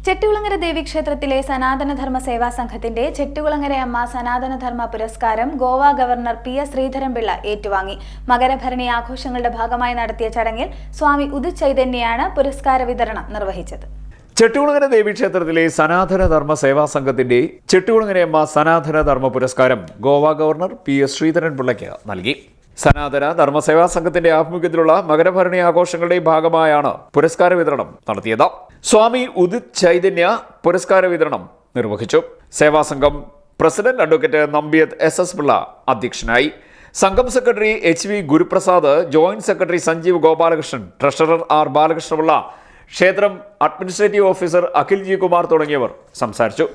ചെട്ടികുളങ്ങര ദേവീക്ഷേത്രത്തിലെ സനാതനധർമ്മ സേവാ സംഘത്തിന്റെ ചെട്ടികുളങ്ങരയമ്മ സനാതനധർമ്മ പുരസ്കാരം Goa governor PS Sreedharan Pillai ഏറ്റുവാങ്ങി. മകരഭരണി ആഘോഷങ്ങളുടെ ഭാഗമായി നടത്തിയ ചടങ്ങിൽ സ്വാമി ഉദിത് ചൈതന്യയാണ് പുരസ്കാര വിതരണം നിർവഹിച്ചത്. ചെട്ടികുളങ്ങര ദേവീക്ഷേത്രത്തിലെ സനാതനധർമ്മ സേവാ സംഘത്തിന്റെ ചെട്ടികുളങ്ങരയമ്മ സനാതനധർമ്മ പുരസ്കാരം ഗോവ ഗവർണർ PS ശ്രീധരൻപിള്ളയ്ക്ക് നൽകി. സനാതന ധർമ്മസേവാ സംഘത്തിന്റെ ആഭിമുഖ്യത്തിലുള്ള മകരഭരണി ആഘോഷങ്ങളുടെ ഭാഗമായാണ് പുരസ്കാര വിതരണം നടത്തിയത്. സ്വാമി ഉദിത് ചൈതന്യ പുരസ്കാര വിതരണം നിർവഹിച്ചു. സേവാസംഘം പ്രസിഡന്റ് അഡ്വക്കേറ്റ് നമ്പിയത് SS പിള്ള അധ്യക്ഷനായി. സംഘം secretary HV Guruprasad, joint secretary Sanjeev Gopalakrishnan, treasurer R Balakrishnapillai, ക്ഷേത്രം administrative officer Akhil G Kumar തുടങ്ങിയവർ സംസാരിച്ചു.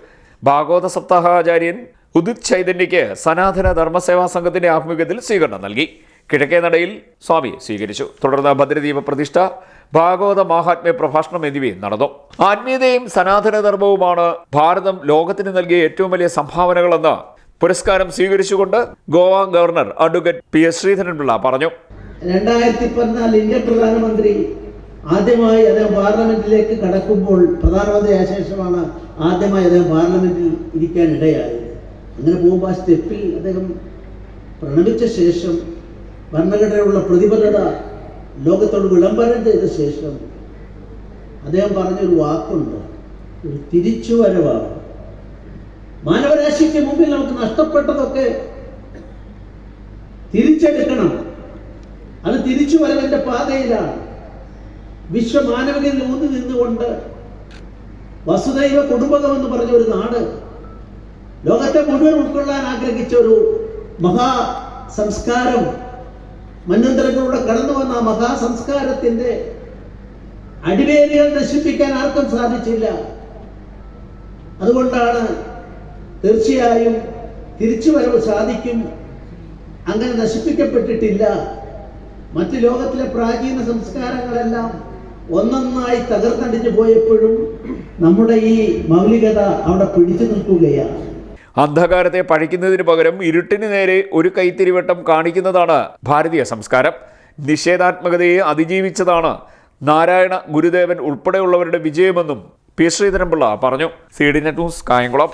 ഭാഗവത സപ്താഹാചാര്യൻ ഉദിത് ചൈതന്യയ്ക്ക് സനാതന ധർമ്മസേവാ സംഘത്തിന്റെ ആഭിമുഖ്യത്തിൽ സ്വീകരണം നൽകി. കിഴക്കേ നടയിൽ സ്വാമി സ്വീകരിച്ചു. തുടർന്ന് ഭദ്രദീപ പ്രതിഷ്ഠ, ഭാഗവത മാഹാത്മ്യ പ്രഭാഷണം എന്നിവയും നടന്നു. ആത്മീയതയും സനാതനധർമ്മവുമാണ് ഭാരതം ലോകത്തിന് നൽകിയ ഏറ്റവും വലിയ സംഭാവനകളെന്ന് പുരസ്കാരം സ്വീകരിച്ചുകൊണ്ട് Goa governor advocate PS Sreedharan Pillai പറഞ്ഞു. 2014 ഇന്ത്യൻ പ്രധാനമന്ത്രി ആദ്യമായി അദ്ദേഹം പാർലമെന്റിലേക്ക് കടക്കുമ്പോൾ, പ്രധാനമന്ത്രിയായ ശേഷമാണ് ആദ്യമായി അദ്ദേഹം പാർലമെന്റിൽ ഇരിക്കാനിടയായത്. അങ്ങനെ പോകുമ്പോൾ ആ സ്റ്റെപ്പിൽ അദ്ദേഹം പ്രണമിച്ച ശേഷം, ഭരണഘടനയുള്ള പ്രതിബദ്ധത ലോകത്തോട് വിളംബരം ചെയ്ത ശേഷം അദ്ദേഹം പറഞ്ഞൊരു വാക്കുണ്ട്, ഒരു തിരിച്ചുവരവാണ്. മാനവരാശിക്ക് മുമ്പിൽ നമുക്ക് നഷ്ടപ്പെട്ടതൊക്കെ തിരിച്ചെടുക്കണം. അത് തിരിച്ചുവരവിന്റെ പാതയിലാണ്. വിശ്വമാനവികയിൽ ഊന്നി നിന്നുകൊണ്ട് വസുദൈവ കുടുംബകം എന്ന് പറഞ്ഞ ഒരു നാട്, ലോകത്തെ മുഴുവൻ ഉൾക്കൊള്ളാൻ ആഗ്രഹിച്ച ഒരു മഹാ സംസ്കാരം, മന്വന്തരങ്ങളിലൂടെ കടന്നു വന്ന ആ മഹാസംസ്കാരത്തിന്റെ അടിവേരുകൾ നശിപ്പിക്കാൻ ആർക്കും സാധിച്ചില്ല. അതുകൊണ്ടാണ് തീർച്ചയായും തിരിച്ചുവരവ് സാധിക്കും. അങ്ങനെ നശിപ്പിക്കപ്പെട്ടിട്ടില്ല. മറ്റ് ലോകത്തിലെ പ്രാചീന സംസ്കാരങ്ങളെല്ലാം ഒന്നൊന്നായി തകർന്നടിഞ്ഞു പോയപ്പോഴും നമ്മുടെ ഈ മൗലികത അവിടെ പിടിച്ചു നിൽക്കുകയാണ്. അന്ധകാരത്തെ പഴിക്കുന്നതിന് പകരം ഇരുട്ടിന് നേരെ ഒരു കൈത്തിരിവട്ടം കാണിക്കുന്നതാണ് ഭാരതീയ സംസ്കാരം. നിഷേധാത്മകതയെ അതിജീവിച്ചതാണ് നാരായണ ഗുരുദേവൻ ഉൾപ്പെടെയുള്ളവരുടെ വിജയമെന്നും PS ശ്രീധരൻപിള്ള പറഞ്ഞു. CDNet news, Kayamkulam.